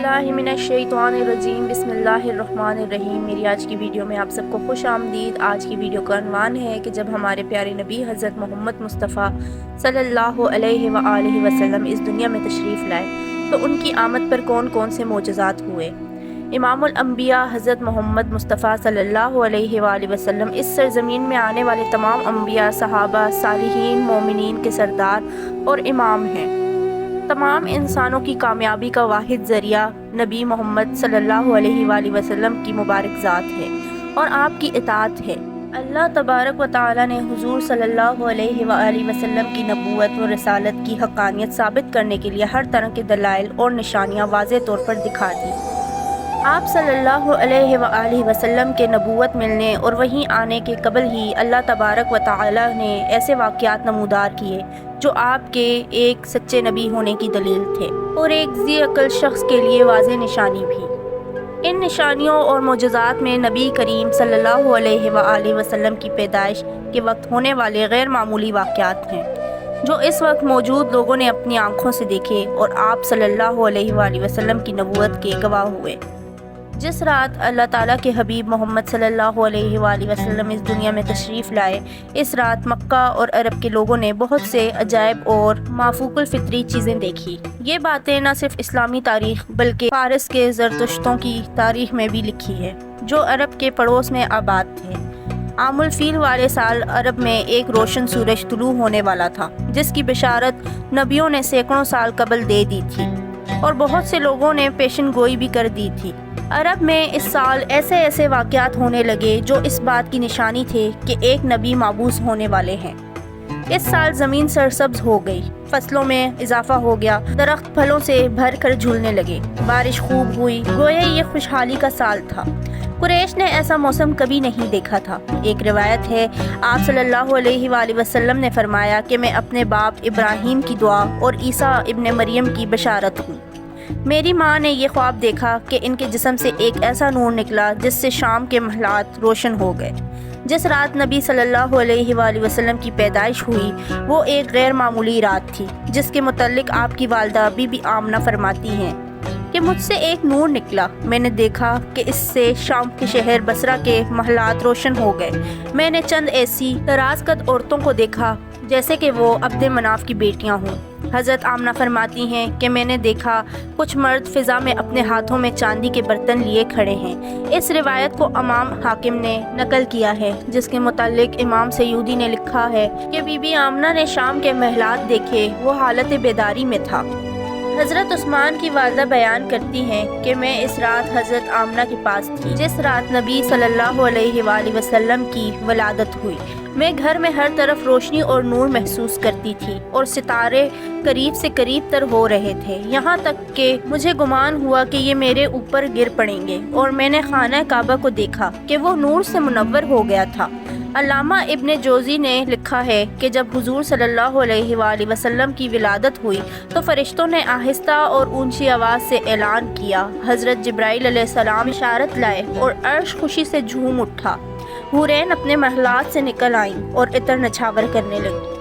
बिस्मिल्लाहिमिनश्शैतानिर्रजीम बिस्मिल्लाहिर्रहमानिर्रहीम। मेरी आज की वीडियो में आप सबको खुश आमदीद। आज की वीडियो का अनवान है कि जब हमारे प्यारे नबी हज़रत मोहम्मद मुस्तफ़ा सल्लल्लाहु अलैहि वआलिहि वसल्लम इस दुनिया में तशरीफ़ लाए तो उनकी आमद पर कौन कौन से मोजज़ात हुए। इमामुल अंबिया हज़रत मोहम्मद मुस्तफ़ा सल्लल्लाहु अलैहि वआलिहि वसल्लम इस सरज़मीन में आने वाले तमाम अंबिया, सहाबा, सालिहीन, मोमिनीन के सरदार और इमाम हैं। तमाम इंसानों की कामयाबी का वाहिद ज़रिया नबी मोहम्मद सल्लल्लाहु अलैहि वसल्लम की मुबारक ज़ात है और आपकी इताअत है। अल्लाह तबारक व तआला ने हुज़ूर सल्लल्लाहु अलैहि वसल्लम की नबूवत व रिसालत की हक़ानियत साबित करने के लिए हर तरह के दलाइल और निशानियाँ वाज़े तौर पर दिखा दी। आप सल्लल्लाहु अलैहि वसल्लम के नबूवत मिलने और वहीं आने के कबल ही अल्लाह तबारक व तआला ने ऐसे वाक़यात नमूदार किए जो आपके एक सच्चे नबी होने की दलील थे और एक ज़ी अक़ल शख्स के लिए वाज़े निशानी भी। इन निशानियों और मोजज़ात में नबी करीम सल्लल्लाहु अलैहि वसल्लम की पैदाइश के वक्त होने वाले गैर मामूली वाक़यात हैं जो इस वक्त मौजूद लोगों ने अपनी आँखों से देखे और आप सल्लल्लाहु अलैहि वसल्लम की नबूवत के गवाह हुए। जिस रात अल्लाह ताला के हबीब मोहम्मद सल्लल्लाहु अलैहि वसल्लम इस दुनिया में तशरीफ़ लाए, इस रात मक्का और अरब के लोगों ने बहुत से अजायब और माफूकुल फितरी चीज़ें देखी। ये बातें न सिर्फ इस्लामी तारीख़ बल्कि फ़ारस के ज़रतुश्तों की तारीख़ में भी लिखी है जो अरब के पड़ोस में आबाद थे। आमुल फ़ील वाले साल अरब में एक रोशन सूरज तुलू होने वाला था जिसकी बिशारत नबियों ने सैकड़ों साल कबल दे दी थी और बहुत से लोगों ने पेशन गोई भी कर दी थी। अरब में इस साल ऐसे ऐसे वाक़यात होने लगे जो इस बात की निशानी थे कि एक नबी माबूस होने वाले हैं। इस साल ज़मीन सरसब्ज़ हो गई, फसलों में इजाफा हो गया, दरख्त फलों से भर कर झूलने लगे, बारिश खूब हुई, गोया ये खुशहाली का साल था। कुरैश ने ऐसा मौसम कभी नहीं देखा था। एक रिवायत है आप सल्लल्लाहु अलैहि वसल्लम ने फरमाया कि मैं अपने बाप इब्राहीम की दुआ और ईसा इब्ने मरियम की बशारत हूँ। मेरी माँ ने यह ख्वाब देखा कि इनके जिस्म से एक ऐसा नूर निकला जिससे शाम के महलात रोशन हो गए। जिस रात नबी सल्लल्लाहु अलैहि वसल्लम की पैदाइश हुई वो एक गैर मामूली रात थी जिसके मुतल्लिक आपकी वालदा बीबी आमना फरमाती हैं कि मुझसे एक नूर निकला। मैंने देखा कि इससे शाम के शहर बसरा के महलात रोशन हो गए। मैंने चंद ऐसी दराज कद औरतों को देखा जैसे कि वो अब्द मनाफ की बेटियां हों। हज़रत आमना फरमाती हैं कि मैंने देखा कुछ मर्द फ़िज़ा में अपने हाथों में चांदी के बर्तन लिए खड़े हैं। इस रिवायत को इमाम हाकिम ने नकल किया है जिसके मुतालिक इमाम सयूदी ने लिखा है कि बीबी आमना ने शाम के महलात देखे, वो हालत बेदारी में था। हज़रत उस्मान की वालदा बयान करती हैं कि मैं इस रात हज़रत आमना के पास थी जिस रात नबी सल्लल्लाहु अलैहि वसल्लम की वलादत हुई। मैं घर में हर तरफ रोशनी और नूर महसूस करती थी और सितारे करीब से करीब तर हो रहे थे, यहाँ तक कि मुझे गुमान हुआ कि ये मेरे ऊपर गिर पड़ेंगे और मैंने खाना काबा को देखा कि वो नूर से मुनव्वर हो गया था। अल्लामा इब्ने जोज़ी ने लिखा है कि जब हुज़ूर सल्लल्लाहु अलैहि वसल्लम की विलादत हुई तो फरिश्तों ने आहिस्ता और ऊंची आवाज़ से ऐलान किया। हज़रत जिब्राइल अलैहिस्सलाम इशारत लाए और अर्श खुशी से झूम उठा। हुरैन अपने महलात से निकल आईं और इतर नछावर करने लगी।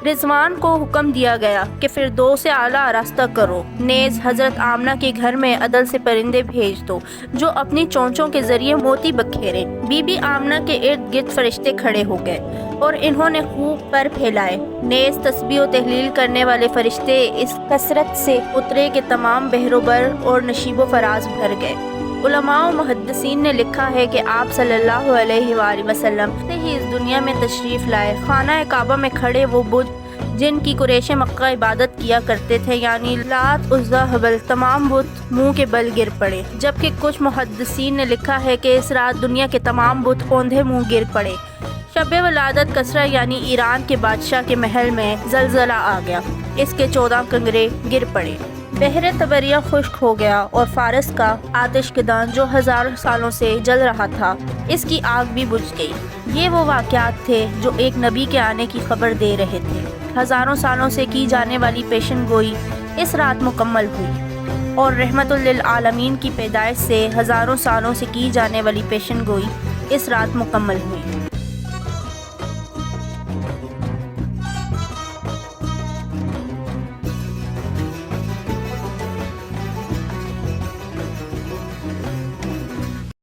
रिजवान को हुक्म दिया गया कि फिर दो से आला रास्ता करो। नेज़ हज़रत आमना के घर में अदल से परिंदे भेज दो जो अपनी चोंचों के ज़रिए मोती बखेरें। बीबी आमना के इर्द गिर्द फरिश्ते खड़े हो गए और इन्होंने खूब पर फैलाए। नेज़ तस्बीह और तहलील करने वाले फरिश्ते इस कसरत से उतरे कि तमाम बहरोबर और नशीबो फराज भर गए। उलमा और मुहद्दिसीन ने लिखा है कि आप सल्लल्लाहु अलैहि वसल्लम से ही इस दुनिया में तशरीफ़ लाए। खाना काबा में खड़े वो बुत जिनकी कुरैश मक्का इबादत किया करते थे यानी लात, उज़्ज़ा, हबल, तमाम बुत मुंह के बल गिर पड़े। जबकि कुछ मुहद्दिसीन ने लिखा है कि इस रात दुनिया के तमाम बुत औंधे मुंह गिर पड़े। शब वलादत कसरा यानी ईरान के बादशाह के महल में जलजला आ गया, इसके 14 कंगरे गिर पड़े। बहर तबरिया खुश्क हो गया और फ़ारस का आतिशकदान जो हज़ारों सालों से जल रहा था इसकी आग भी बुझ गई। ये वो वाक़यात थे जो एक नबी के आने की खबर दे रहे थे। हज़ारों सालों से की जाने वाली पेशन गोई इस रात मुकम्मल हुई और रहमतुल लिल आलमीन की पैदाइश से हज़ारों सालों से की जाने वाली पेशन गोई इस रात मुकम्मल हुई।